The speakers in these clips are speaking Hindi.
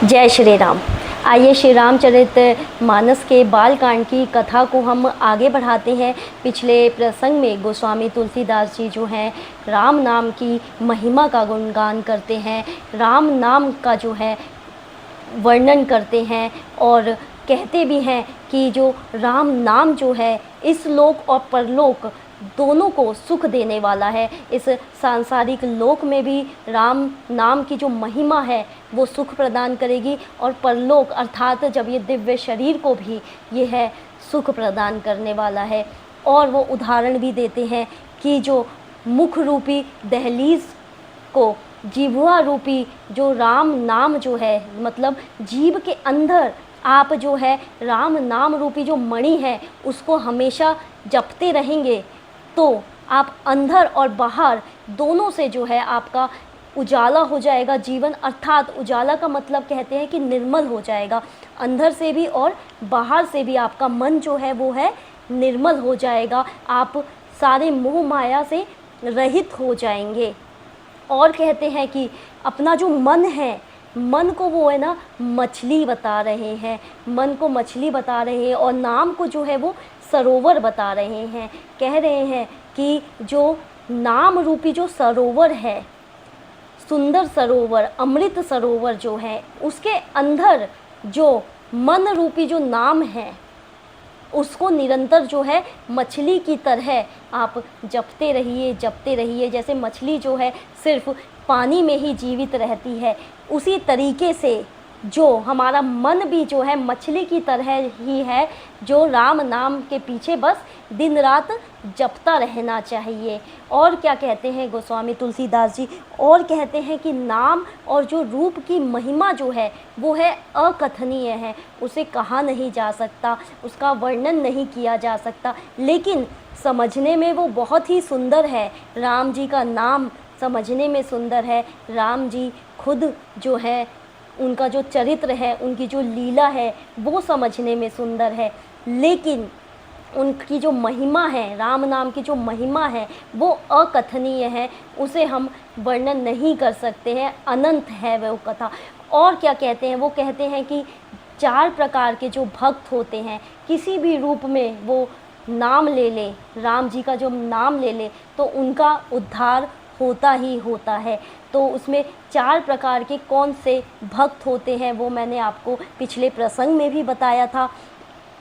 जय श्री राम। आइए श्री रामचरित मानस के बालकांड की कथा को हम आगे बढ़ाते हैं। पिछले प्रसंग में गोस्वामी तुलसीदास जी जो हैं राम नाम की महिमा का गुणगान करते हैं, राम नाम का जो है वर्णन करते हैं और कहते भी हैं कि जो राम नाम जो है इस लोक और परलोक दोनों को सुख देने वाला है। इस सांसारिक लोक में भी राम नाम की जो महिमा है वो सुख प्रदान करेगी और परलोक अर्थात जब ये दिव्य शरीर को भी ये है सुख प्रदान करने वाला है। और वो उदाहरण भी देते हैं कि जो मुख रूपी दहलीज को जिह्वा रूपी जो राम नाम जो है मतलब जीभ के अंदर आप जो है राम नाम रूपी जो मणि है उसको हमेशा जपते रहेंगे तो आप अंदर और बाहर दोनों से जो है आपका उजाला हो जाएगा जीवन। अर्थात उजाला का मतलब कहते हैं कि निर्मल हो जाएगा, अंदर से भी और बाहर से भी आपका मन जो है वो है निर्मल हो जाएगा, आप सारे मोह माया से रहित हो जाएंगे। और कहते हैं कि अपना जो मन है, मन को वो है ना मछली बता रहे हैं, मन को मछली बता रहे हैं और नाम को जो है वो सरोवर बता रहे हैं। कह रहे हैं कि जो नाम रूपी जो सरोवर है, सुंदर सरोवर, अमृत सरोवर जो है, उसके अंदर जो मन रूपी जो नाम है उसको निरंतर जो है मछली की तरह आप जपते रहिए। जैसे मछली जो है सिर्फ पानी में ही जीवित रहती है, उसी तरीके से जो हमारा मन भी जो है मछली की तरह ही है, जो राम नाम के पीछे बस दिन रात जपता रहना चाहिए। और क्या कहते हैं गोस्वामी तुलसीदास जी, और कहते हैं कि नाम और जो रूप की महिमा जो है वो है अकथनीय है, उसे कहा नहीं जा सकता, उसका वर्णन नहीं किया जा सकता, लेकिन समझने में वो बहुत ही सुंदर है। राम जी का नाम समझने में सुंदर है, राम जी खुद जो है उनका जो चरित्र है, उनकी जो लीला है वो समझने में सुंदर है, लेकिन उनकी जो महिमा है, राम नाम की जो महिमा है वो अकथनीय है, उसे हम वर्णन नहीं कर सकते हैं, अनंत है वो कथा। और क्या कहते हैं, वो कहते हैं कि 4 प्रकार के जो भक्त होते हैं, किसी भी रूप में वो नाम ले ले, राम जी का जो नाम ले ले तो उनका उद्धार होता ही होता है। तो उसमें 4 प्रकार के कौन से भक्त होते हैं वो मैंने आपको पिछले प्रसंग में भी बताया था।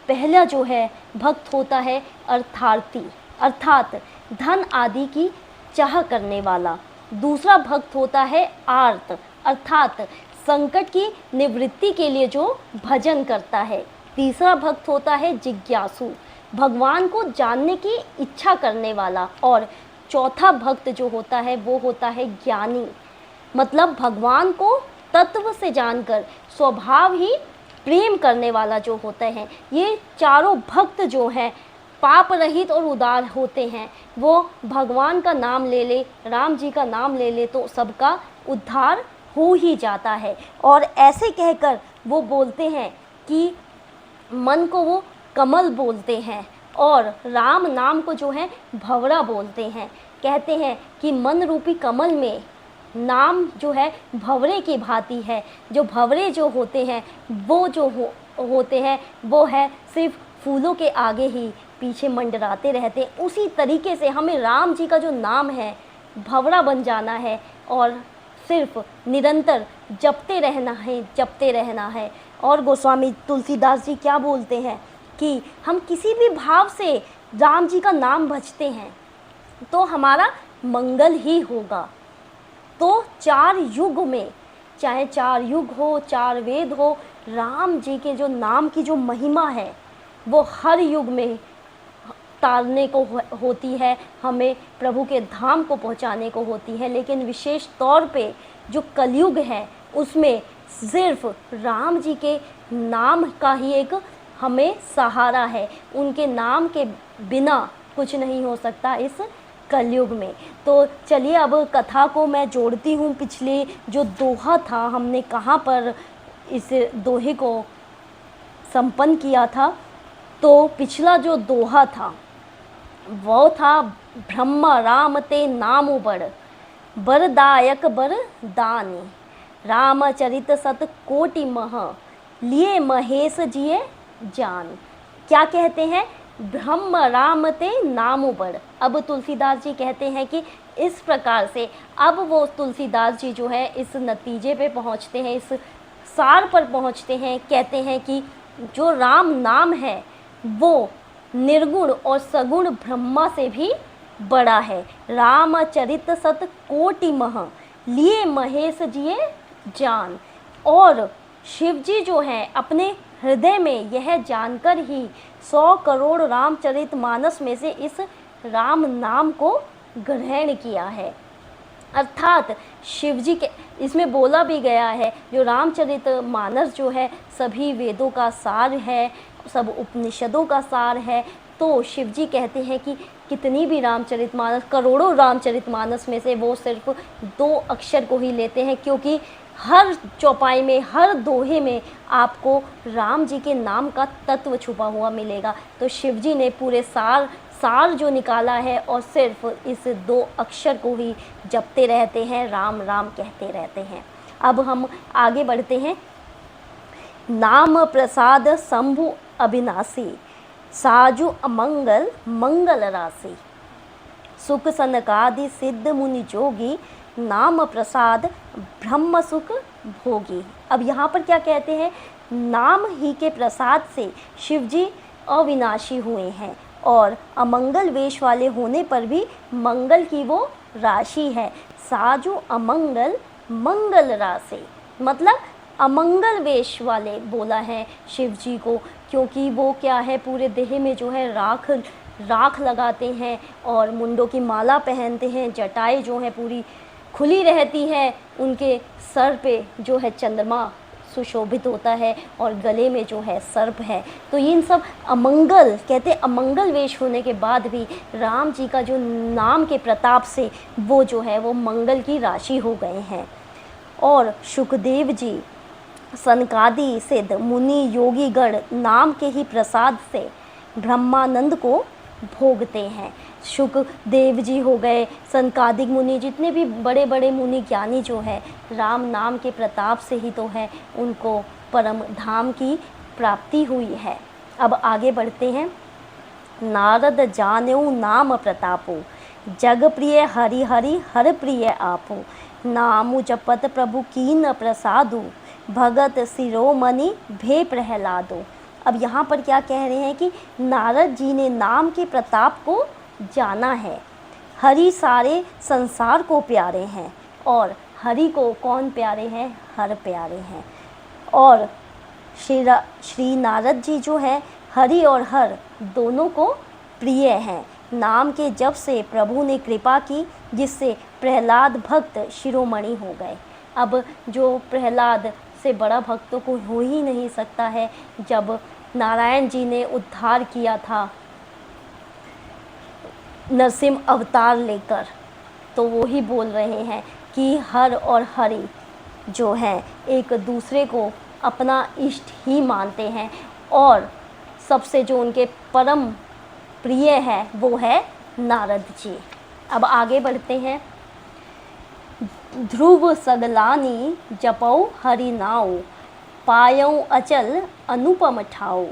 पहला जो है भक्त होता है अर्थार्थी, अर्थात धन आदि की चाह करने वाला। दूसरा भक्त होता है आर्त, अर्थात संकट की निवृत्ति के लिए जो भजन करता है। तीसरा भक्त होता है जिज्ञासु, भगवान को जानने की इच्छा करने वाला। और चौथा भक्त जो होता है वो होता है ज्ञानी, मतलब भगवान को तत्व से जानकर स्वभाव ही प्रेम करने वाला जो होते हैं। ये चारों भक्त जो हैं पाप रहित और उदार होते हैं, वो भगवान का नाम ले ले, राम जी का नाम ले ले तो सबका उद्धार हो ही जाता है। और ऐसे कहकर वो बोलते हैं कि मन को वो कमल बोलते हैं और राम नाम को जो है भंवरा बोलते हैं। कहते हैं कि मन रूपी कमल में नाम जो है भंवरे की भांति है। जो भंवरे जो होते हैं वो जो होते हैं वो है सिर्फ फूलों के आगे ही पीछे मंडराते रहते हैं। उसी तरीके से हमें राम जी का जो नाम है भंवरा बन जाना है और सिर्फ निरंतर जपते रहना है। और गोस्वामी तुलसीदास जी क्या बोलते हैं कि हम किसी भी भाव से राम जी का नाम भजते हैं तो हमारा मंगल ही होगा। तो 4 युग में, चाहे 4 युग हो, 4 वेद हो, राम जी के जो नाम की जो महिमा है वो हर युग में तारने को होती है, हमें प्रभु के धाम को पहुंचाने को होती है। लेकिन विशेष तौर पे जो कलयुग है उसमें सिर्फ राम जी के नाम का ही एक हमें सहारा है, उनके नाम के बिना कुछ नहीं हो सकता इस कलयुग में। तो चलिए अब कथा को मैं जोड़ती हूँ। पिछले जो दोहा था हमने कहाँ पर इस दोहे को संपन्न किया था, तो पिछला जो दोहा था वो था ब्रह्म राम ते नाम बड़ बरदायक बरदानी। रामचरित सत कोटि मह, लिए महेश जिए जान। क्या कहते हैं? ब्रह्म राम ते नाम बड़। अब तुलसीदास जी कहते हैं कि इस प्रकार से अब वो तुलसीदास जी जो है इस नतीजे पे पहुंचते हैं, इस सार पर पहुंचते हैं। कहते हैं कि जो राम नाम है वो निर्गुण और सगुण ब्रह्मा से भी बड़ा है। रामचरित सत कोटि मह, लिए महेश जिए जान। और शिव जी जो हैं अपने हृदय में यह जानकर ही 100 करोड़ रामचरित मानस में से इस राम नाम को ग्रहण किया है। अर्थात शिव जी के इसमें बोला भी गया है, जो रामचरित मानस जो है सभी वेदों का सार है, सब उपनिषदों का सार है। तो शिव जी कहते हैं कि कितनी भी रामचरितमानस, करोड़ों रामचरितमानस में से वो सिर्फ 2 अक्षर को ही लेते हैं, क्योंकि हर चौपाई में, हर दोहे में आपको राम जी के नाम का तत्व छुपा हुआ मिलेगा। तो शिव जी ने पूरे सार जो निकाला है और सिर्फ इस 2 अक्षर को ही जपते रहते हैं, राम राम कहते रहते हैं। अब हम आगे बढ़ते हैं। नाम प्रसाद शंभु अविनाशी, साजु अमंगल मंगल राशि। सुख सनकादि सिद्ध मुनि जोगी, नाम प्रसाद ब्रह्म सुख भोगी। अब यहाँ पर क्या कहते हैं? नाम ही के प्रसाद से शिव जी अविनाशी हुए हैं और अमंगल वेश वाले होने पर भी मंगल की वो राशि है। साजु अमंगल मंगल राशि, मतलब अमंगल वेश वाले बोला है शिव जी को, क्योंकि वो क्या है पूरे देह में जो है राख लगाते हैं और मुंडों की माला पहनते हैं, जटाएं जो है पूरी खुली रहती है, उनके सर पे जो है चंद्रमा सुशोभित होता है और गले में जो है सर्प है। तो इन सब अमंगल कहते, अमंगल वेश होने के बाद भी राम जी का जो नाम के प्रताप से वो जो है वो मंगल की राशि हो गए हैं। और सुखदेव जी, सनकादि सिद्ध मुनि योगी गण नाम के ही प्रसाद से ब्रह्मानंद को भोगते हैं। सुखदेव जी हो गए, सनकादिक मुनि, जितने भी बड़े बड़े मुनि ज्ञानी जो है राम नाम के प्रताप से ही तो है उनको परम धाम की प्राप्ति हुई है। अब आगे बढ़ते हैं। नारद जानेऊ नाम प्रतापो, जग प्रिय हरि हरि हर प्रिय आपो, नामु जपत प्रभु कीन प्रसादु, भगत शिरोमणि भे प्रहलादो। अब यहाँ पर क्या कह रहे हैं कि नारद जी ने नाम के प्रताप को जाना है। हरि सारे संसार को प्यारे हैं और हरि को कौन प्यारे हैं? हर प्यारे हैं। और श्री नारद जी जो है हरि और हर दोनों को प्रिय हैं। नाम के जप से प्रभु ने कृपा की, जिससे प्रहलाद भक्त शिरोमणि हो गए। अब जो प्रहलाद से बड़ा भक्त को हो ही नहीं सकता है, जब नारायण जी ने उद्धार किया था नरसिंह अवतार लेकर, तो वो ही बोल रहे हैं कि हर और हरि जो हैं एक दूसरे को अपना इष्ट ही मानते हैं और सबसे जो उनके परम प्रिय है वो है नारद जी। अब आगे बढ़ते हैं। ध्रुव सगलानी जपौ हरि नाउ, पायौ अचल अनुपम ठाउ,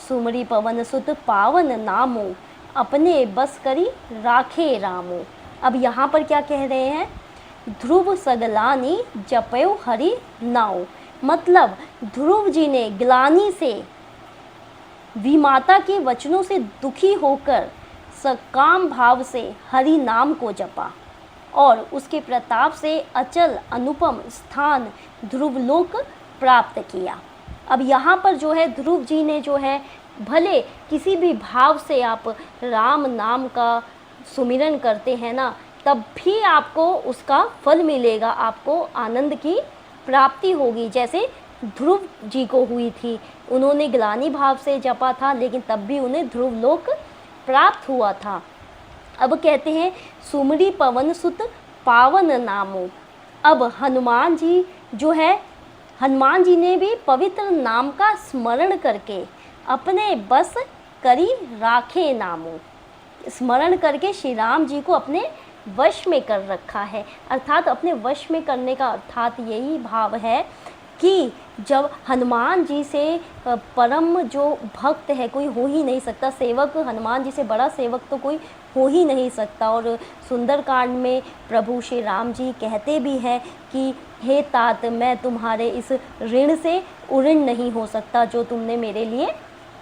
सुमरी पवन सुत पावन नामो, अपने बस करी राखे रामो। अब यहाँ पर क्या कह रहे हैं? ध्रुव सगलानी जपौ हरि नाउ, मतलब ध्रुव जी ने ग्लानि से, विमाता के वचनों से दुखी होकर सकाम भाव से हरि नाम को जपा और उसके प्रताप से अचल अनुपम स्थान ध्रुवलोक प्राप्त किया। अब यहाँ पर जो है ध्रुव जी ने जो है, भले किसी भी भाव से आप राम नाम का सुमिरन करते हैं ना, तब भी आपको उसका फल मिलेगा, आपको आनंद की प्राप्ति होगी। जैसे ध्रुव जी को हुई थी, उन्होंने ग्लानि भाव से जपा था लेकिन तब भी उन्हें ध्रुवलोक प्राप्त हुआ था। अब कहते हैं सुमरी पवन सुत पावन नामो। अब हनुमान जी जो है, हनुमान जी ने भी पवित्र नाम का स्मरण करके अपने बस करी राखे नामो, स्मरण करके श्री राम जी को अपने वश में कर रखा है। अर्थात अपने वश में करने का अर्थात यही भाव है कि जब हनुमान जी से परम जो भक्त है कोई हो ही नहीं सकता, सेवक हनुमान जी से बड़ा सेवक तो कोई हो ही नहीं सकता। और सुंदरकांड में प्रभु श्री राम जी कहते भी हैं कि हे तात, मैं तुम्हारे इस ऋण से उऋण नहीं हो सकता जो तुमने मेरे लिए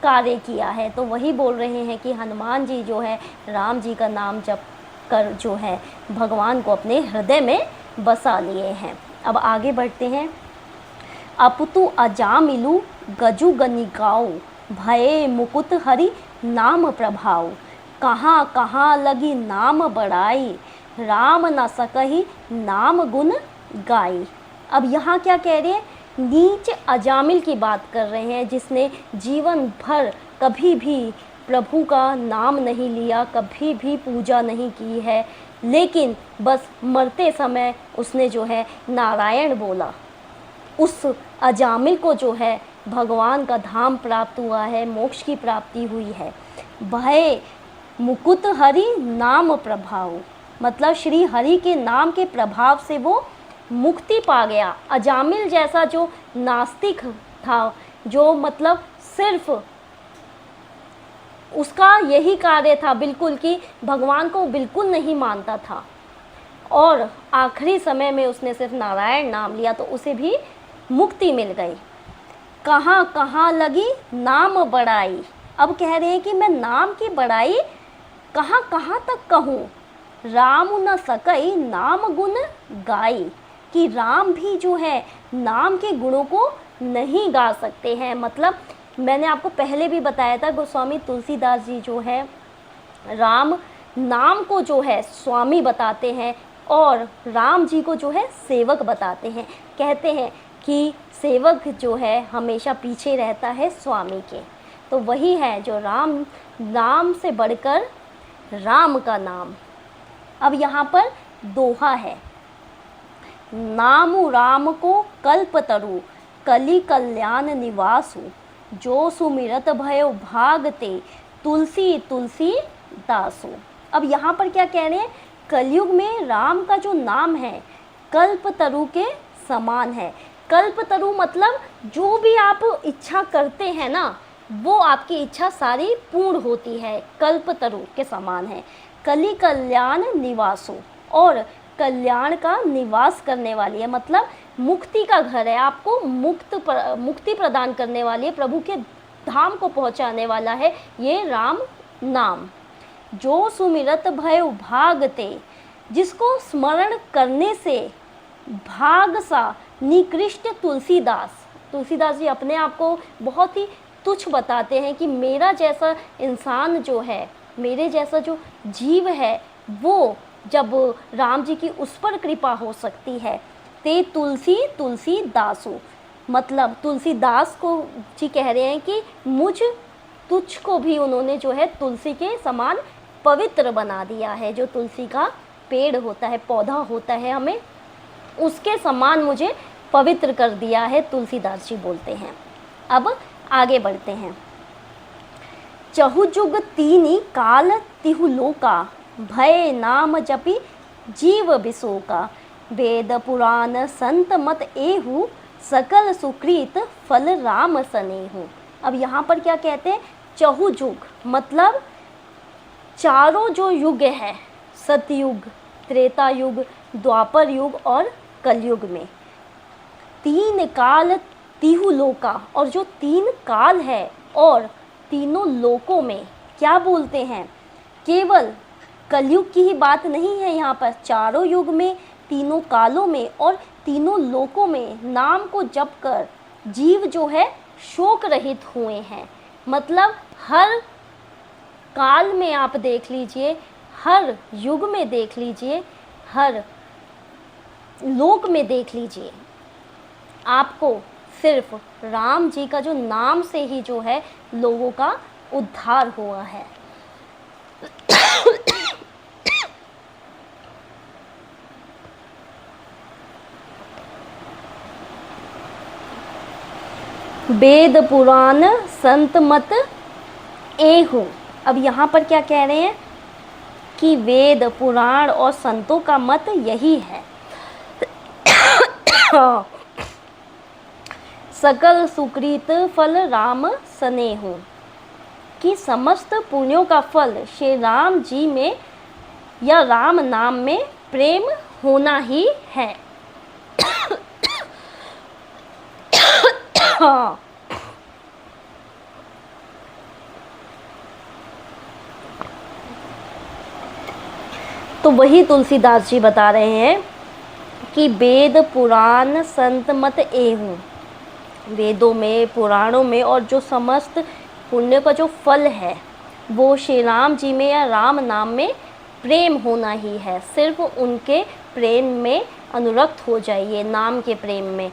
कार्य किया है। तो वही बोल रहे हैं कि हनुमान जी जो है राम जी का नाम जप कर जो है भगवान को अपने हृदय में बसा लिए हैं। अब आगे बढ़ते हैं। अपुतु अजामिलु गजु गनिगाओ, भये मुकुट हरि नाम प्रभाव। कहाँ कहाँ लगी नाम बड़ाई, राम न सकहि नाम गुण गाई। अब यहाँ क्या कह रहे हैं, नीच अजामिल की बात कर रहे हैं, जिसने जीवन भर कभी भी प्रभु का नाम नहीं लिया, कभी भी पूजा नहीं की है, लेकिन बस मरते समय उसने जो है नारायण बोला। उस अजामिल को जो है भगवान का धाम प्राप्त हुआ है, मोक्ष की प्राप्ति हुई है। भय मुकुट हरि नाम प्रभाव, मतलब श्री हरि के नाम के प्रभाव से वो मुक्ति पा गया। अजामिल जैसा जो नास्तिक था, जो मतलब सिर्फ उसका यही कार्य था बिल्कुल कि भगवान को बिल्कुल नहीं मानता था, और आखिरी समय में उसने सिर्फ नारायण नाम लिया तो उसे भी मुक्ति मिल गई। कहाँ कहाँ लगी नाम बड़ाई। अब कह रहे हैं कि मैं नाम की बड़ाई कहाँ कहाँ तक कहूँ, राम न सकई नाम गुण गाई, कि राम भी जो है नाम के गुणों को नहीं गा सकते हैं। मतलब मैंने आपको पहले भी बताया था, गोस्वामी तुलसीदास जी जो है राम नाम को जो है स्वामी बताते हैं और राम जी को जो है सेवक बताते हैं। कहते हैं कि सेवक जो है हमेशा पीछे रहता है स्वामी के, तो वही है जो राम से बढ़कर राम का नाम। अब यहाँ पर दोहा है, नामु राम को कल्पतरु, कलि कल्याण निवासु, जो सुमिरत भयो भागते, तुलसी तुलसी दासु। अब यहाँ पर क्या कह रहे हैं, कलयुग में राम का जो नाम है कल्पतरु के समान है। कल्पतरु मतलब जो भी आप इच्छा करते हैं ना, वो आपकी इच्छा सारी पूर्ण होती है, कल्पतरु के समान है। कलि कल्याण निवासु, और कल्याण का निवास करने वाली है, मतलब मुक्ति का घर है, आपको मुक्ति प्रदान करने वाली है, प्रभु के धाम को पहुंचाने वाला है ये राम नाम। जो सुमिरत भय भागते, जिसको स्मरण करने से भाग सा निकृष्ट तुलसीदास जी अपने आप को बहुत ही तुच्छ बताते हैं कि मेरा जैसा इंसान जो है, मेरे जैसा जो जीव है, वो जब राम जी की उस पर कृपा हो सकती है। ते तुलसी दासु, मतलब तुलसीदास को जी कह रहे हैं कि मुझ तुच्छ को भी उन्होंने जो है तुलसी के समान पवित्र बना दिया है। जो तुलसी का पेड़ होता है, पौधा होता है, हमें उसके समान मुझे पवित्र कर दिया है, तुलसीदास जी बोलते हैं। अब आगे बढ़ते हैं। चहु जुग तीनी काल तिहु लोका, भय नाम जपि जीव बिसोका, वेद पुराण संत मत एहु, सकल सुकृत फल राम सनेहु। अब यहाँ पर क्या कहते हैं, चहु जुग मतलब चारों जो युग है, सतयुग, त्रेता युग, द्वापर युग और कलयुग में, तीन काल तिहु लोका, और जो तीन काल है और तीनों लोकों में क्या बोलते हैं, केवल कलयुग की ही बात नहीं है यहाँ पर, चारों युग में, तीनों कालों में और तीनों लोकों में नाम को जप कर जीव जो है शोक रहित हुए हैं। मतलब हर काल में आप देख लीजिए, हर युग में देख लीजिए, हर लोक में देख लीजिए, आपको सिर्फ राम जी का जो नाम से ही जो है लोगों का उद्धार हुआ है। वेद पुराण संत मत एहु। अब यहाँ पर क्या कह रहे हैं कि वेद पुराण और संतों का मत यही है। सकल सुकृत फल राम स्नेहु, कि समस्त पुण्यों का फल श्री राम जी में या राम नाम में प्रेम होना ही है। तो वही तुलसीदास जी बता रहे हैं कि वेद पुराण संत मत एहू, वेदों में पुराणों में और जो समस्त पुण्य का जो फल है वो श्री राम जी में या राम नाम में प्रेम होना ही है। सिर्फ उनके प्रेम में अनुरक्त हो जाइए, नाम के प्रेम में।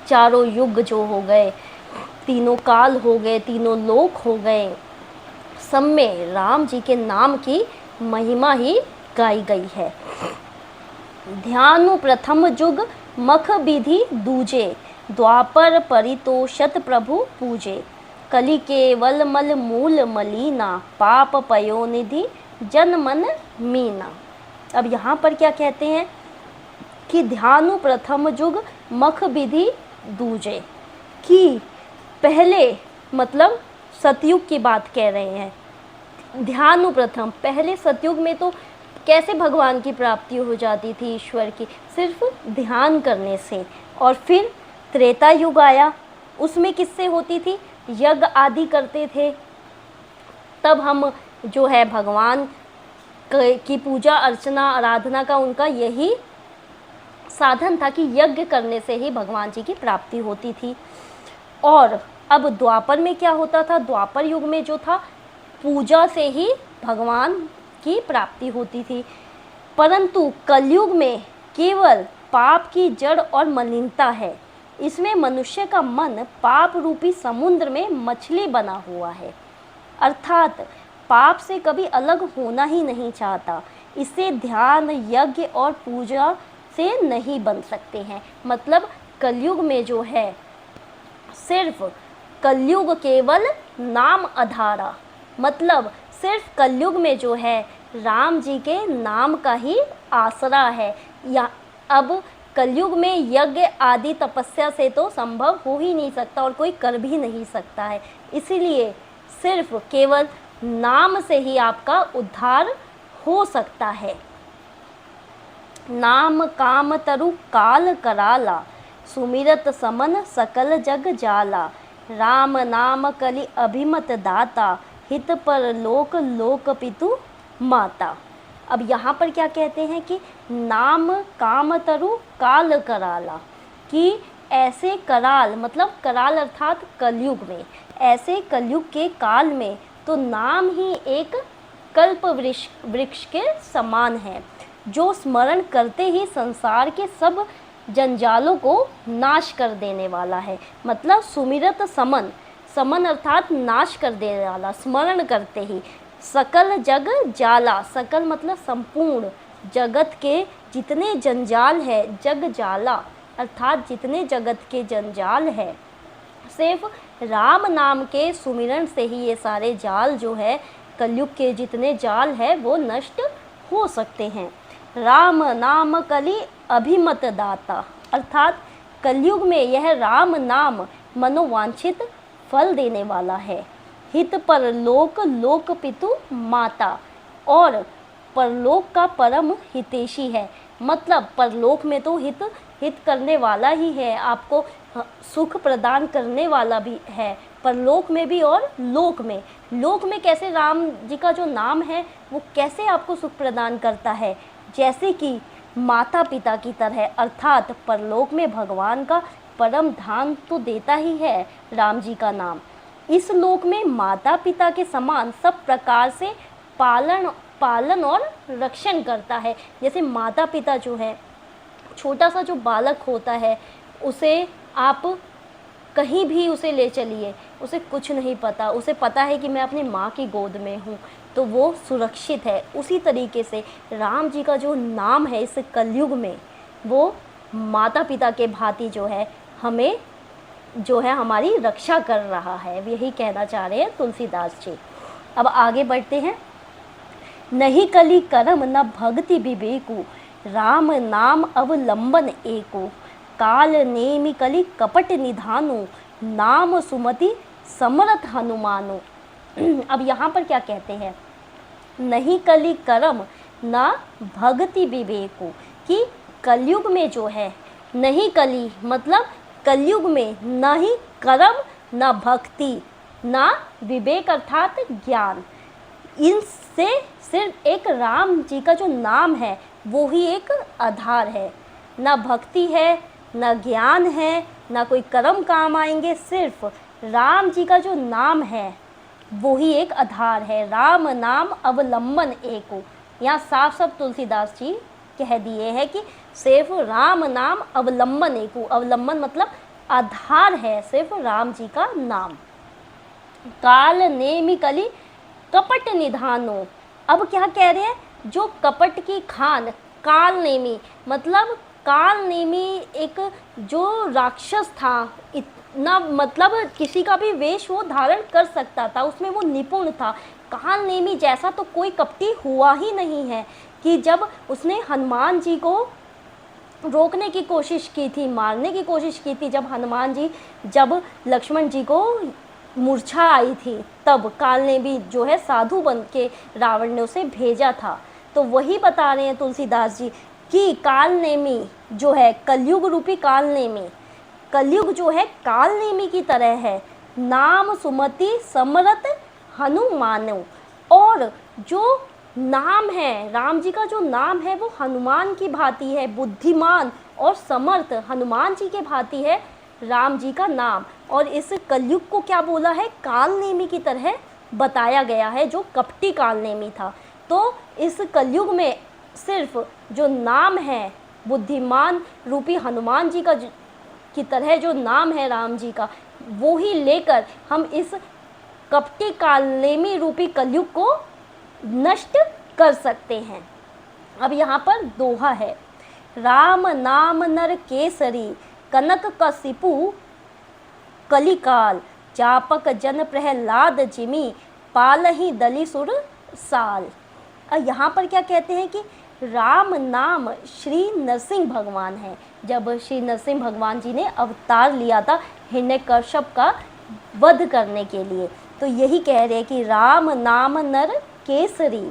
चारों युग जो हो गए, तीनों काल हो गए, तीनों लोक हो गए, सब में राम जी के नाम की महिमा ही गाई गई है। ध्यानु प्रथम जुग मख विधि दूजे, द्वापर परितोषत प्रभु पूजे। कलि केवल मल मूल मलीना, पाप पयोनिधि जन मन मीना। अब यहाँ पर क्या कहते हैं कि ध्यानु प्रथम जुग मख विधि दूजे, कि पहले मतलब सतयुग की बात कह रहे हैं। ध्यानु प्रथम, पहले सतयुग में तो कैसे भगवान की प्राप्ति हो जाती थी ईश्वर की, सिर्फ ध्यान करने से। और फिर त्रेता युग आया, उसमें किससे होती थी, यज्ञ आदि करते थे। तब हम जो है भगवान की पूजा अर्चना आराधना का उनका यही साधन था कि यज्ञ करने से ही भगवान जी की प्राप्ति होती थी। और अब द्वापर में क्या होता था, द्वापर युग में जो था पूजा से ही भगवान की प्राप्ति होती थी। परंतु कलयुग में केवल पाप की जड़ और मलिनता है। इसमें मनुष्य का मन पाप रूपी समुद्र में मछली बना हुआ है, अर्थात पाप से कभी अलग होना ही नहीं चाहता। इसे ध्यान यज्ञ और पूजा से नहीं बन सकते हैं। मतलब कलयुग में जो है सिर्फ कलयुग केवल नाम आधारा, मतलब सिर्फ कलयुग में जो है राम जी के नाम का ही आसरा है। या अब कलयुग में यज्ञ आदि तपस्या से तो संभव हो ही नहीं सकता और कोई कर भी नहीं सकता है। इसीलिए सिर्फ केवल नाम से ही आपका उद्धार हो सकता है। नाम काम तरु काल कराला, सुमिरत समन सकल जग जाला। राम नाम कलि अभिमत दाता, हित पर लोक लोक पितु माता। अब यहाँ पर क्या कहते हैं कि नाम काम तरु काल कराला, कि ऐसे कराल मतलब कराल अर्थात कलयुग में, ऐसे कलयुग के काल में तो नाम ही एक कल्प वृक्ष के समान है, जो स्मरण करते ही संसार के सब जंजालों को नाश कर देने वाला है। मतलब सुमिरत समन, समन अर्थात नाश कर देने वाला, स्मरण करते ही। सकल जग जाला, सकल मतलब संपूर्ण, जगत के जितने जंजाल है, जग जाला अर्थात जितने जगत के जंजाल है, सिर्फ राम नाम के सुमिरन से ही ये सारे जाल जो है, कलयुग के जितने जाल है वो नष्ट हो सकते हैं। राम नाम कलि अभिमत दाता, अर्थात कलयुग में यह राम नाम मनोवांछित फल देने वाला है। हित परलोक लोक पितु माता, और परलोक का परम हितैषी है। मतलब परलोक में तो हित करने वाला ही है, आपको सुख प्रदान करने वाला भी है, परलोक में भी और लोक में। लोक में कैसे राम जी का जो नाम है वो कैसे आपको सुख प्रदान करता है, जैसे कि माता पिता की तरह, अर्थात परलोक में भगवान का परम धाम तो देता ही है राम जी का नाम। इस लोक में माता पिता के समान सब प्रकार से पालन और रक्षण करता है। जैसे माता पिता जो है, छोटा सा जो बालक होता है उसे आप कहीं भी उसे ले चलिए, उसे कुछ नहीं पता, उसे पता है कि मैं अपनी माँ की गोद में हूँ, तो वो सुरक्षित है। उसी तरीके से राम जी का जो नाम है इस कलयुग में, वो माता पिता के भांति जो है हमें जो है हमारी रक्षा कर रहा है। यही कहना चाह रहे हैं तुलसीदास जी। अब आगे बढ़ते हैं। नहीं कली करम न भक्ति विवेको, राम नाम अवलंबन एको, काल नेमि कली कपट निधानो, नाम सुमति समरथ हनुमानो। अब यहाँ पर क्या कहते हैं, नहीं कली करम ना भक्ति विवेको, कि कलयुग में जो है, नहीं कली मतलब कलयुग में ना ही कर्म ना भक्ति ना विवेक अर्थात ज्ञान, इनसे सिर्फ एक राम जी का जो नाम है वो ही एक आधार है। ना भक्ति है, ना ज्ञान है, ना कोई कर्म काम आएंगे, सिर्फ राम जी का जो नाम है वो ही एक आधार है। राम नाम अवलंबन एको, यहाँ साफ साफ तुलसीदास जी कह दिए हैं कि सिर्फ राम नाम अवलंबन एको, अवलंबन मतलब आधार है सिर्फ राम जी का नाम। काल नेमि कली कपट निधानो, अब क्या कह रहे हैं, जो कपट की खान, काल नेमी मतलब काल नेमी एक जो राक्षस था, इतना मतलब किसी का भी वेश वो धारण कर सकता था, उसमें वो निपुण था। काल नेमी जैसा तो कोई कपटी हुआ ही नहीं है, कि जब उसने हनुमान जी को रोकने की कोशिश की थी, मारने की कोशिश की थी, जब लक्ष्मण जी को मूर्छा आई थी, तब काल ने भी जो है साधु बन के रावण ने उसे भेजा था। तो वही बता रहे हैं तुलसीदास जी कि काल नेमी जो है, कलयुग रूपी काल नेमी, कलयुग जो है काल नेमी की तरह है। नाम सुमति समरथ हनुमानो, और जो नाम है राम जी का, जो नाम है वो हनुमान की भांति है, बुद्धिमान और समर्थ हनुमान जी के भांति है राम जी का नाम। और इस कलयुग को क्या बोला है, काल नेमी की तरह बताया गया है, जो कपटी काल नेमी था। तो इस कलयुग में सिर्फ जो नाम है, बुद्धिमान रूपी हनुमान जी का की तरह जो नाम है राम जी का, वो ही लेकर हम इस कपटी काल नेमी रूपी कलयुग को नष्ट कर सकते हैं। अब यहाँ पर दोहा है, राम नाम नर केसरी, कनक कसिपु कलिकाल, चापक जन प्रहलाद जिमी, पालहि दलिसुर साल। और यहाँ पर क्या कहते हैं कि राम नाम श्री नरसिंह भगवान है। जब श्री नरसिंह भगवान जी ने अवतार लिया था हिरण्यकश्यप का वध करने के लिए, तो यही कह रहे हैं कि राम नाम नर केसरी,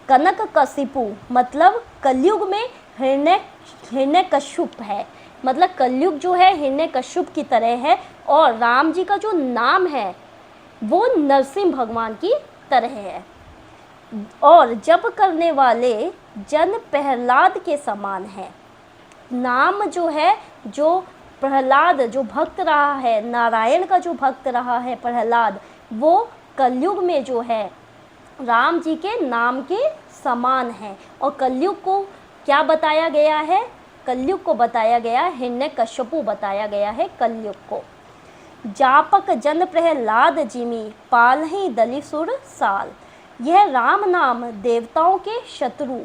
कनक कशिपु मतलब कलयुग में हिरण्यकश्यप है, मतलब कलयुग जो है हिरण्यकश्यप की तरह है, और राम जी का जो नाम है वो नरसिंह भगवान की तरह है, और जप करने वाले जन प्रहलाद के समान है। नाम जो है, जो प्रहलाद जो भक्त रहा है, नारायण का जो भक्त रहा है प्रहलाद, वो कलयुग में जो है राम जी के नाम के समान है। और कलयुग को क्या बताया गया है, कलयुग को बताया गया हिरण्यकश्यपु बताया गया है कलयुग को। जापक जन प्रहलाद जिमी, पालहि दलिसुर साल, यह राम नाम देवताओं के शत्रु,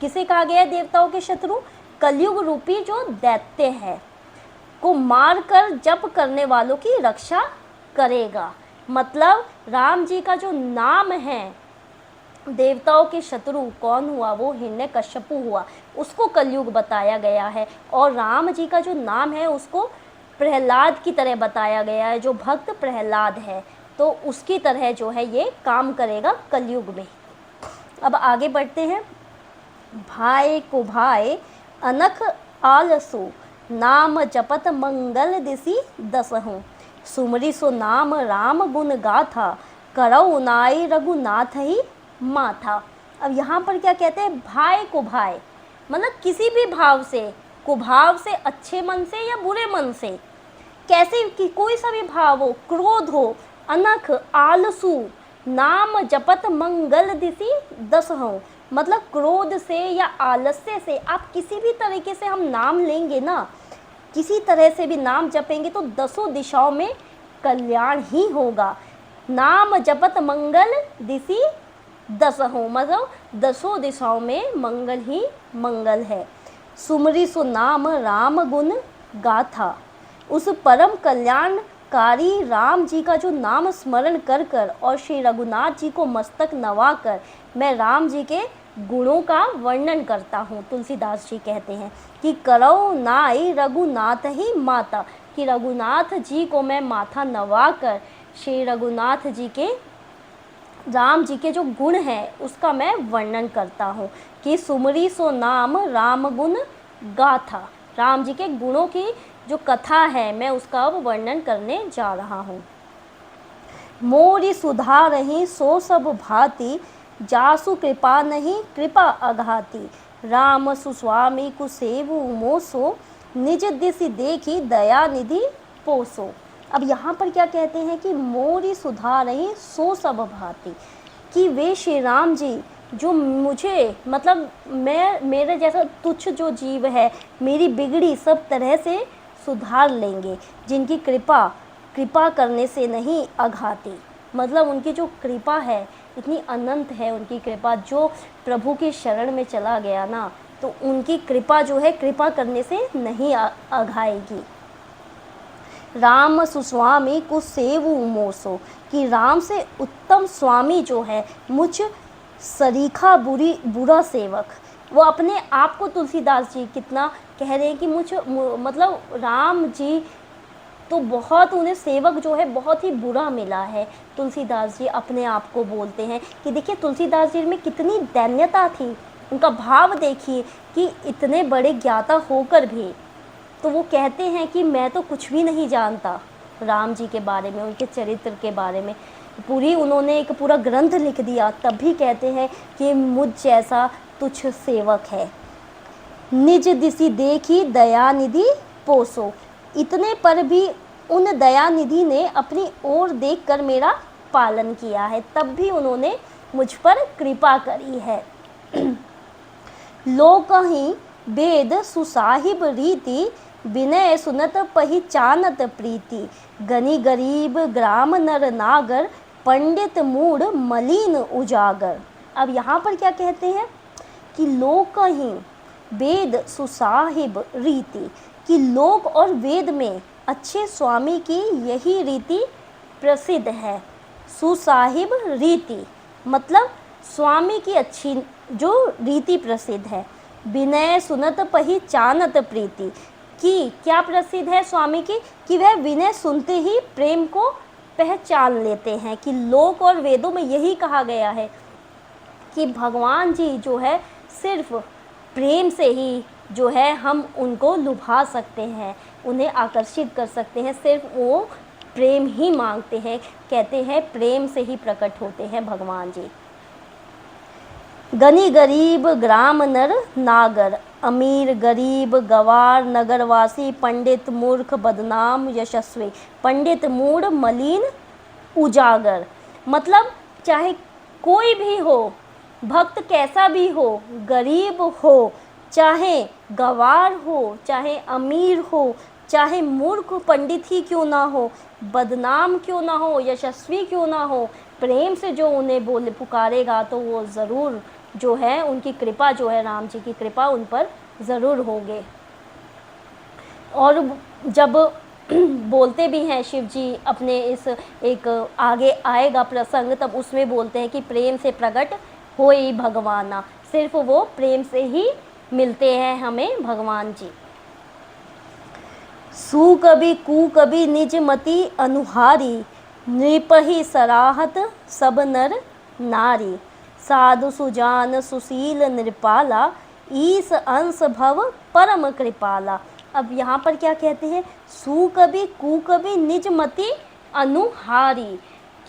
किसे कहा गया है देवताओं के शत्रु, कलयुग रूपी जो दैत्य है को मार कर जप करने वालों की रक्षा करेगा। मतलब राम जी का जो नाम है, देवताओं के शत्रु कौन हुआ, वो हिरण्यकश्यपु हुआ, उसको कलयुग बताया गया है। और राम जी का जो नाम है उसको प्रहलाद की तरह बताया गया है, जो भक्त प्रहलाद है, तो उसकी तरह जो है ये काम करेगा कलयुग में। अब आगे बढ़ते हैं। भाई को भाई अनख आलसु, नाम जपत मंगल दिसी दसहु, सुमरी सो नाम राम गुण गाथा, करौ नाई रघुनाथ ही माथा। अब यहाँ पर क्या कहते हैं, भाई को भाई मतलब किसी भी भाव से, कुभाव से, अच्छे मन से या बुरे मन से, कैसे कि कोई सा भी भाव हो, क्रोध हो, अनख आलसु, नाम जपत मंगल दिसी दसहु, मतलब क्रोध से या आलस्य से आप किसी भी तरीके से हम नाम लेंगे ना, किसी तरह से भी नाम जपेंगे तो दसों दिशाओं में कल्याण ही होगा। नाम जपत मंगल दिसी दसहु मतलब दसों दिशाओं में मंगल ही मंगल है। सुमरी सो नाम राम गुण गाथा, उस परम कल्याण कारी राम जी का जो नाम स्मरण कर कर और श्री रघुनाथ जी को मस्तक नवा कर मैं राम जी के गुणों का वर्णन करता हूँ। तुलसीदास जी कहते हैं कि करौ नाई रघुनाथ ही माता, कि रघुनाथ जी को मैं माथा नवा कर श्री रघुनाथ जी के, राम जी के जो गुण हैं उसका मैं वर्णन करता हूँ। कि सुमरी सो नाम राम गुण गाथा, राम जी के गुणों की जो कथा है मैं उसका अब वर्णन करने जा रहा हूँ। मोरी सुधा रही सो सब भांति, जासु कृपा नहीं कृपा अघाती। राम सुस्वामी कुसेवु मोसो, निज दिसि देखी दया निधि पोसो। अब यहाँ पर क्या कहते हैं कि मोरी सुधा रही सो सब भांति, कि वे श्री राम जी जो मुझे मतलब मेरे जैसा तुच्छ जो जीव है, मेरी बिगड़ी सब तरह से सुधार लेंगे, जिनकी कृपा करने से नहीं अघाती। मतलब उनकी जो कृपा है इतनी अनंत है, उनकी कृपा, जो प्रभु की शरण में चला गया ना तो उनकी कृपा जो है कृपा करने से नहीं अघाएगी। राम सुस्वामी को सेवु मोसो, कि राम से उत्तम स्वामी जो है मुझ सरीखा बुरा सेवक। वो अपने आप को तुलसीदास जी कितना कह रहे हैं कि मतलब राम जी तो बहुत, उन्हें सेवक जो है बहुत ही बुरा मिला है। तुलसीदास जी अपने आप को बोलते हैं कि देखिए तुलसीदास जी में कितनी दैन्यता थी, उनका भाव देखिए कि इतने बड़े ज्ञाता होकर भी तो वो कहते हैं कि मैं तो कुछ भी नहीं जानता राम जी के बारे में, उनके चरित्र के बारे में। उन्होंने एक पूरा ग्रंथ लिख दिया, तब भी कहते हैं कि मुझ जैसा तुच्छ सेवक है। निज दिसि देखी दयानिधि पोसो, इतने पर भी उन दयानिधि ने अपनी ओर देखकर मेरा पालन किया है, तब भी उन्होंने मुझ पर कृपा करी है। लोकहि वेद सुसाहिब रीति, विनय सुनत पहिचानत प्रीति। गनी गरीब ग्राम नर नागर, पंडित मूढ़ मलिन उजागर। अब यहाँ पर क्या कहते हैं कि लोकहि वेद सुसाहिब रीति, कि लोक और वेद में अच्छे स्वामी की यही रीति प्रसिद्ध है। सुसाहिब रीति मतलब स्वामी की अच्छी जो रीति प्रसिद्ध है। विनय सुनत पहिचानत प्रीति, कि क्या प्रसिद्ध है स्वामी की, कि वह विनय सुनते ही प्रेम को पहचान लेते हैं। कि लोक और वेदों में यही कहा गया है कि भगवान जी जो है सिर्फ प्रेम से ही जो है हम उनको लुभा सकते हैं, उन्हें आकर्षित कर सकते हैं, सिर्फ वो प्रेम ही मांगते हैं। कहते हैं प्रेम से ही प्रकट होते हैं भगवान जी। गनी गरीब ग्राम नर नागर, अमीर गरीब गवार नगरवासी, पंडित मूर्ख बदनाम यशस्वी, पंडित मूढ़ मलिन उजागर। मतलब चाहे कोई भी हो, भक्त कैसा भी हो, गरीब हो, चाहे गवार हो, चाहे अमीर हो, चाहे मूर्ख पंडित ही क्यों ना हो, बदनाम क्यों ना हो, यशस्वी क्यों ना हो, प्रेम से जो उन्हें पुकारेगा तो वो ज़रूर जो है उनकी कृपा जो है, राम जी की कृपा उन पर ज़रूर होगे। और जब बोलते भी हैं शिव जी अपने इस एक आगे आएगा प्रसंग, तब उसमें बोलते हैं कि प्रेम से प्रकट होई भगवाना, सिर्फ वो प्रेम से ही मिलते हैं हमें भगवान जी। सु कवि कु कवि निज मति अनुहारी, नृपहि सराहत सब नर नारी। साधु सुजान सुशील नृपाला, ईस अंश भव परम कृपाला। अब यहाँ पर क्या कहते हैं, सु कवि कु कवि निज मति अनुहारी,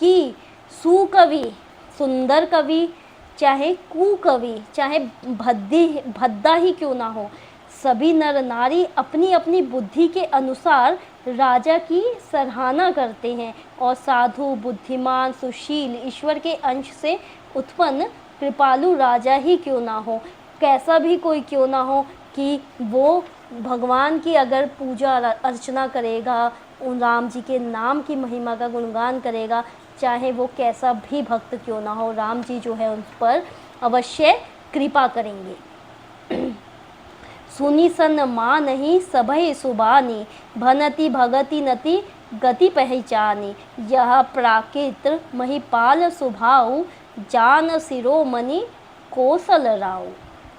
कि सु कवि सुंदर कवि, चाहे कु कवि चाहे भद्दा ही क्यों ना हो, सभी नर नारी अपनी अपनी बुद्धि के अनुसार राजा की सराहना करते हैं। और साधु बुद्धिमान सुशील ईश्वर के अंश से उत्पन्न कृपालु राजा ही क्यों ना हो, कैसा भी कोई क्यों ना हो, कि वो भगवान की अगर पूजा अर्चना करेगा, उन राम जी के नाम की महिमा का गुणगान करेगा, चाहे वो कैसा भी भक्त क्यों ना हो, राम जी जो है उन पर अवश्य कृपा करेंगे। सुनी सन माँ नहीं सबहि सुबानी, भनति भगति नति गति पहचानी, यह प्राकृत महिपाल स्वभाव, जान शिरोमणि कौशल राव।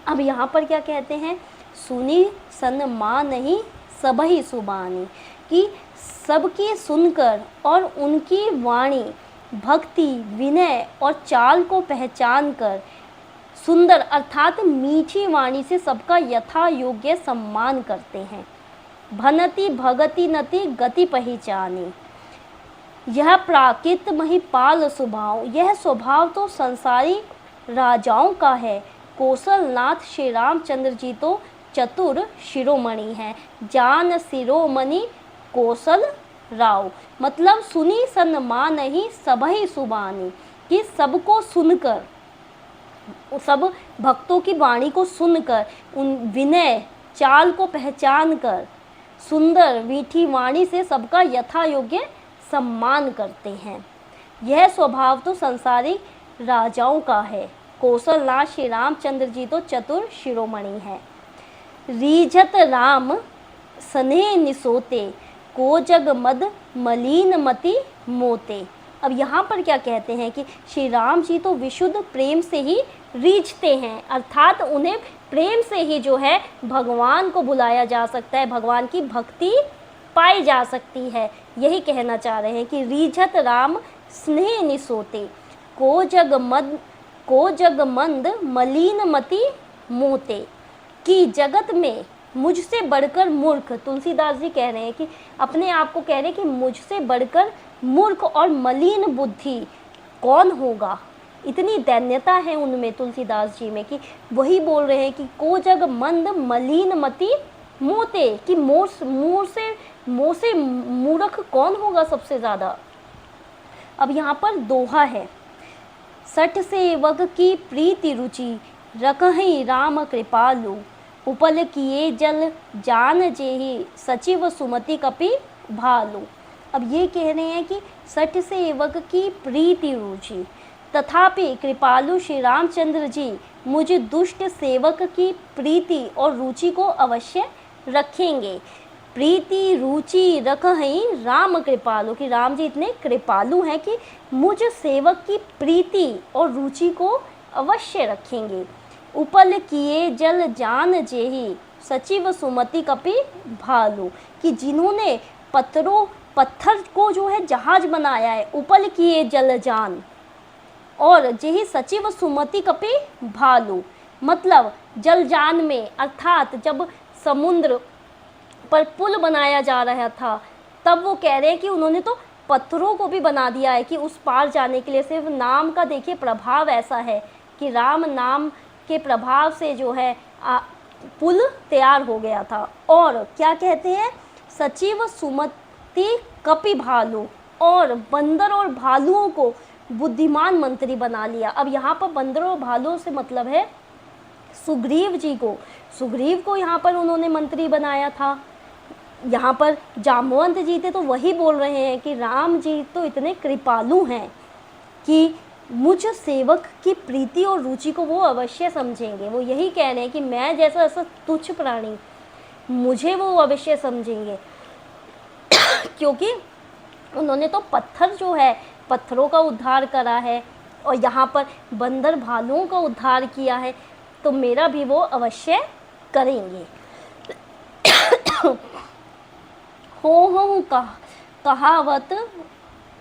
अब यहाँ पर क्या कहते हैं, सुनी सन माँ नहीं सबहि सुबानी, कि सबकी सुनकर और उनकी वाणी, भक्ति, विनय और चाल को पहचान कर सुंदर अर्थात मीठी वाणी से सबका यथा योग्य सम्मान करते हैं। भनति भगति नति गति पहचानी, यह प्राकृत महिपाल स्वभाव, यह स्वभाव तो संसारी राजाओं का है। कौशलनाथ श्री रामचंद्र जी तो चतुर शिरोमणि हैं। जान शिरोमणि कौशल राव, मतलब सुनी सन माँ नहीं सबहि सुबानी, कि सबको सुनकर, सब भक्तों की वाणी को सुनकर, उन विनय चाल को पहचान कर सुंदर मीठी वाणी से सबका यथा योग्य सम्मान करते हैं। यह स्वभाव तो संसारी राजाओं का है। कौशलनाथ श्री रामचंद्र जी तो चतुर शिरोमणि हैं। रीझत राम स्नेह निसोते, को जग मद मलिन मति मोते। अब यहाँ पर क्या कहते हैं कि श्री राम जी तो विशुद्ध प्रेम से ही रीझते हैं, अर्थात उन्हें प्रेम से ही जो है भगवान को बुलाया जा सकता है, भगवान की भक्ति पाई जा सकती है। यही कहना चाह रहे हैं कि रीझत राम स्नेह निसोते, को जग मंद मलिन मति मोते, कि जगत में मुझसे बढ़कर मूर्ख, तुलसीदास जी कह रहे हैं कि अपने आप को कह रहे हैं कि मुझसे बढ़कर मूर्ख और मलिन बुद्धि कौन होगा। इतनी दैन्यता है उनमें, तुलसीदास जी में, कि वही बोल रहे हैं कि को जग मंद मलिन मति मोते, कि मोह से मूर्ख कौन होगा सबसे ज़्यादा। अब यहाँ पर दोहा है, सठ सेवक की प्रीति रुचि, रखहि राम कृपालु, उपल किए जल जान जेहि, सचिव सुमति कपि भालू। अब ये कह रहे हैं कि सठ सेवक की प्रीति रुचि, तथापि कृपालु श्री रामचंद्र जी मुझ दुष्ट सेवक की प्रीति और रुचि को अवश्य रखेंगे। प्रीति रुचि रखहि राम कृपालु, कि राम जी इतने कृपालु हैं कि मुझ सेवक की प्रीति और रुचि को अवश्य रखेंगे। उपल किए जल जान जेहि, सचिव सुमति कपि भालू, कि जिन्होंने पत्थर को जो है जहाज बनाया है, उपल किए जल जान, और जेहि सचिव सुमति कपि भालू, मतलब जलजान में, अर्थात जब समुद्र पर पुल बनाया जा रहा था तब वो कह रहे हैं कि उन्होंने तो पत्थरों को भी बना दिया है कि उस पार जाने के लिए। सिर्फ नाम का देखिए प्रभाव ऐसा है कि राम नाम के प्रभाव से जो है पुल तैयार हो गया था। और क्या कहते हैं, सचिव सुमति कपि भालू, और बंदर और भालुओं को बुद्धिमान मंत्री बना लिया। अब यहाँ पर बंदरों और भालुओं से मतलब है सुग्रीव जी को, सुग्रीव को यहाँ पर उन्होंने मंत्री बनाया था। यहाँ पर जामवंत जी थे तो वही बोल रहे हैं कि राम जी तो इतने कृपालु हैं कि मुझ सेवक की प्रीति और रुचि को वो अवश्य समझेंगे। वो यही कह रहे हैं कि मैं जैसा ऐसा तुच्छ प्राणी, मुझे वो अवश्य समझेंगे क्योंकि उन्होंने तो पत्थर जो है, पत्थरों का उद्धार करा है और यहाँ पर बंदर भालुओं का उद्धार किया है, तो मेरा भी वो अवश्य करेंगे। हो कहावत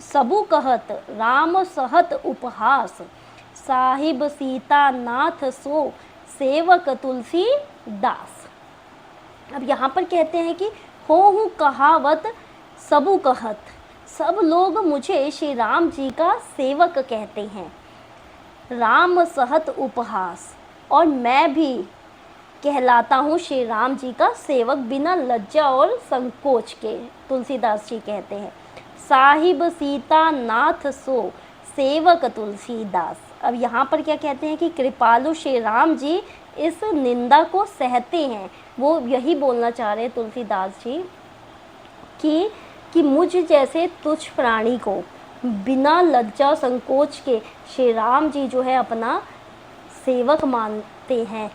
सबु कहत, राम सहत उपहास, साहिब सीता नाथ सो, सेवक तुलसी दास। अब यहाँ पर कहते हैं कि हो कहावत सबु कहत, सब लोग मुझे श्री राम जी का सेवक कहते हैं। राम सहत उपहास, और मैं भी कहलाता हूँ श्री राम जी का सेवक बिना लज्जा और संकोच के। तुलसीदास जी कहते हैं साहिब सीता नाथ सो, सेवक तुलसीदास। अब यहाँ पर क्या कहते हैं कि कृपालु श्री राम जी इस निंदा को सहते हैं। वो यही बोलना चाह रहे हैं तुलसीदास जी कि मुझ जैसे तुच्छ प्राणी को बिना लज्जा संकोच के श्री राम जी जो है अपना सेवक मानते हैं।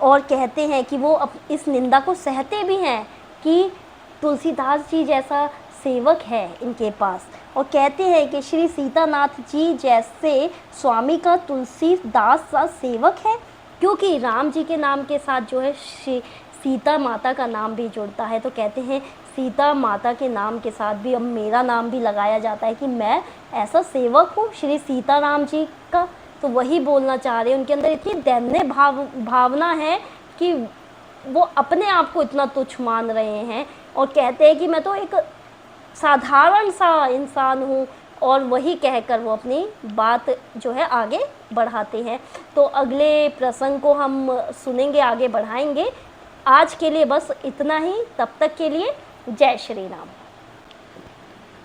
और कहते हैं कि वो इस निंदा को सहते भी हैं कि तुलसीदास जी जैसा सेवक है इनके पास, और कहते हैं कि श्री सीतानाथ जी जैसे स्वामी का तुलसीदास सा सेवक है, क्योंकि राम जी के नाम के साथ जो है सीता माता का नाम भी जुड़ता है। तो कहते हैं सीता माता के नाम के साथ भी अब मेरा नाम भी लगाया जाता है कि मैं ऐसा सेवक हूँ श्री सीताराम जी का। तो वही बोलना चाह रहे हैं, उनके अंदर इतनी दैन्य भावना है कि वो अपने आप को इतना तुच्छ मान रहे हैं और कहते हैं कि मैं तो एक साधारण सा इंसान हूँ, और वही कहकर वो अपनी बात जो है आगे बढ़ाते हैं। तो अगले प्रसंग को हम सुनेंगे, आगे बढ़ाएंगे। आज के लिए बस इतना ही, तब तक के लिए जय श्री राम।